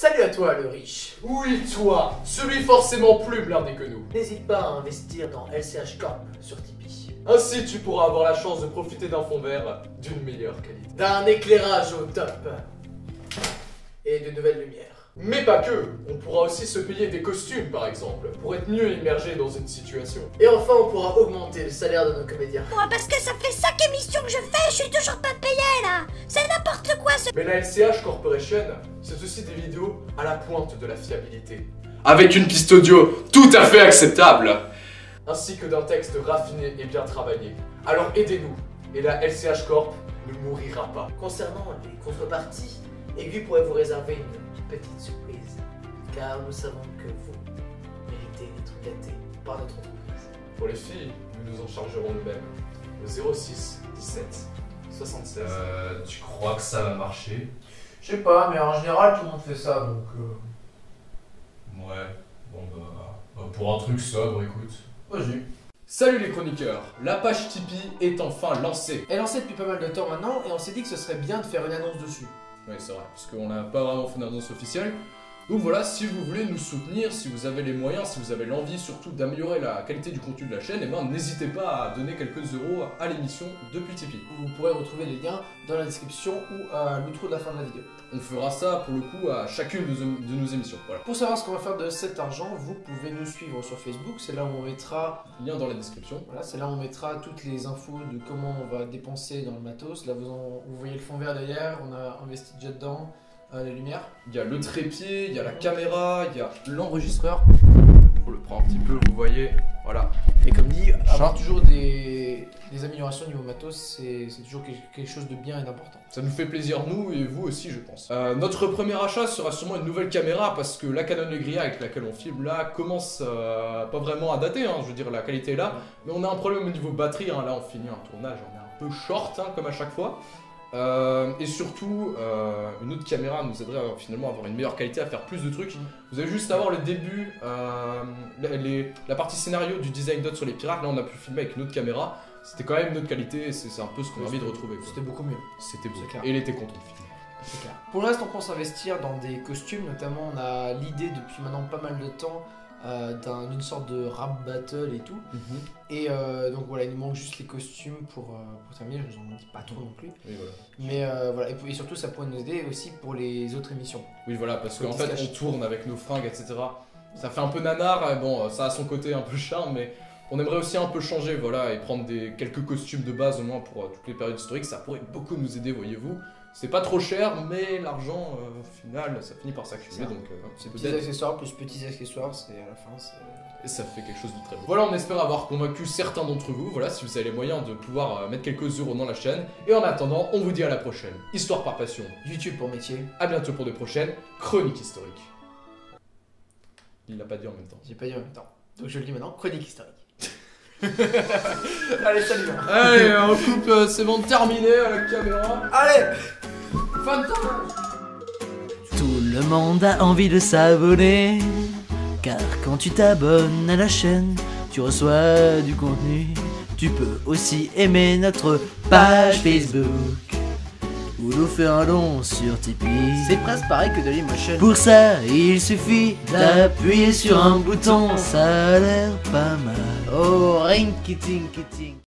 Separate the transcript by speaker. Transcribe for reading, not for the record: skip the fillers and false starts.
Speaker 1: Salut à toi le riche.
Speaker 2: Oui, toi, celui forcément plus blindé que nous.
Speaker 1: N'hésite pas à investir dans LCH Corp sur Tipeee.
Speaker 2: Ainsi, tu pourras avoir la chance de profiter d'un fond vert d'une meilleure qualité.
Speaker 1: D'un éclairage au top. Et de nouvelles lumières.
Speaker 2: Mais pas que, on pourra aussi se payer des costumes par exemple, pour être mieux immergé dans une situation.
Speaker 1: Et enfin on pourra augmenter le salaire de nos comédiens.
Speaker 3: Moi, parce que ça fait 5 émissions que je fais, je suis toujours pas payé là. C'est n'importe quoi ce...
Speaker 2: Mais la LCH Corporation, c'est aussi des vidéos à la pointe de la fiabilité. Avec une piste audio tout à fait acceptable, ainsi que d'un texte raffiné et bien travaillé. Alors aidez-nous, et la LCH Corp ne mourira pas.
Speaker 1: Concernant les contreparties, Aiguille pourrait vous réserver une petite surprise. Car nous savons que vous méritez d'être gâtés par notre entreprise.
Speaker 2: Pour les filles, nous nous en chargerons nous-mêmes. Le 06 17 76.
Speaker 4: Tu crois que ça va marcher?
Speaker 5: Je sais pas, mais en général tout le monde fait ça donc.
Speaker 4: Ouais, bon bah pour un truc sobre, écoute.
Speaker 5: Vas-y.
Speaker 2: Salut les chroniqueurs, la page Tipeee est enfin lancée.
Speaker 1: Elle est lancée depuis pas mal de temps maintenant et on s'est dit que ce serait bien de faire une annonce dessus.
Speaker 2: Oui, c'est vrai, parce qu'on n'a pas vraiment fait d'annonce officielle. Donc voilà, si vous voulez nous soutenir, si vous avez les moyens, si vous avez l'envie surtout d'améliorer la qualité du contenu de la chaîne, et ben n'hésitez pas à donner quelques euros à l'émission depuis Tipeee.
Speaker 1: Vous pourrez retrouver les liens dans la description ou à l'outro de la fin de la vidéo.
Speaker 2: On fera ça pour le coup à chacune de nos émissions. Voilà.
Speaker 1: Pour savoir ce qu'on va faire de cet argent, vous pouvez nous suivre sur Facebook, c'est là où on mettra...
Speaker 2: Lien dans la description.
Speaker 1: Voilà, c'est là où on mettra toutes les infos de comment on va dépenser dans le matos. Là vous voyez le fond vert derrière, on a investi déjà dedans. Les lumières.
Speaker 2: Il y a le trépied, il y a la caméra, il y a l'enregistreur. On le prend un petit peu, vous voyez. Voilà.
Speaker 1: Et comme dit, avoir toujours des améliorations au niveau matos, c'est toujours quelque chose de bien et d'important.
Speaker 2: Ça nous fait plaisir, nous et vous aussi, je pense. Notre premier achat sera sûrement une nouvelle caméra parce que la Canon Negria avec laquelle on filme là commence pas vraiment à dater. Hein, je veux dire, la qualité est là. Mais on a un problème au niveau batterie. Hein, là, on finit un tournage, on est un peu short, hein, comme à chaque fois. Et surtout, une autre caméra nous aiderait finalement à avoir une meilleure qualité, à faire plus de trucs. Vous avez juste à voir le début, la partie scénario du Design Dot sur les pirates. Là, on a pu filmer avec une autre caméra. C'était quand même une autre qualité, c'est un peu ce qu'on a envie de retrouver.
Speaker 1: C'était beaucoup mieux.
Speaker 2: C'était beau.
Speaker 1: Clair.
Speaker 2: Et il était content de filmer.
Speaker 1: C'est clair. Pour le reste, on pense investir dans des costumes, notamment on a l'idée depuis maintenant pas mal de temps d'une sorte de rap battle et tout. Et donc voilà, il nous manque juste les costumes pour terminer, je vous en dis pas trop non plus.
Speaker 2: Oui, voilà.
Speaker 1: Mais voilà, et surtout ça pourrait nous aider aussi pour les autres émissions.
Speaker 2: Oui, voilà, parce qu'en fait on tourne avec nos fringues, etc. Ça fait un peu nanar, bon, ça a son côté un peu charme, mais on aimerait aussi un peu changer, voilà, et prendre quelques costumes de base au moins pour toutes les périodes historiques. Ça pourrait beaucoup nous aider, voyez-vous. C'est pas trop cher, mais l'argent, au final, ça finit par s'accumuler, donc c'est
Speaker 1: Petits accessoires plus petits accessoires, c'est à la fin,
Speaker 2: et ça fait quelque chose de très beau. Voilà, on espère avoir convaincu certains d'entre vous, voilà, si vous avez les moyens de pouvoir mettre quelques euros dans la chaîne. Et en attendant, on vous dit à la prochaine. Histoire par passion.
Speaker 1: YouTube pour métier.
Speaker 2: À bientôt pour de prochaines chroniques historiques. Il l'a pas dit en même temps.
Speaker 1: J'ai pas dit en même temps. Donc je le dis maintenant, chronique historique. Allez, salut.
Speaker 2: Allez, on coupe, c'est bon, terminé à la caméra.
Speaker 1: Allez.
Speaker 2: Fin de tournage.
Speaker 6: Tout le monde a envie de s'abonner, car quand tu t'abonnes à la chaîne, tu reçois du contenu. Tu peux aussi aimer notre page Facebook ou nous faire un don sur Tipeee.
Speaker 1: C'est presque pareil que Dailymotion.
Speaker 6: Pour ça, il suffit d'appuyer sur un bouton, ça a l'air pas mal.
Speaker 1: Oh,
Speaker 6: Ring kitting kitting.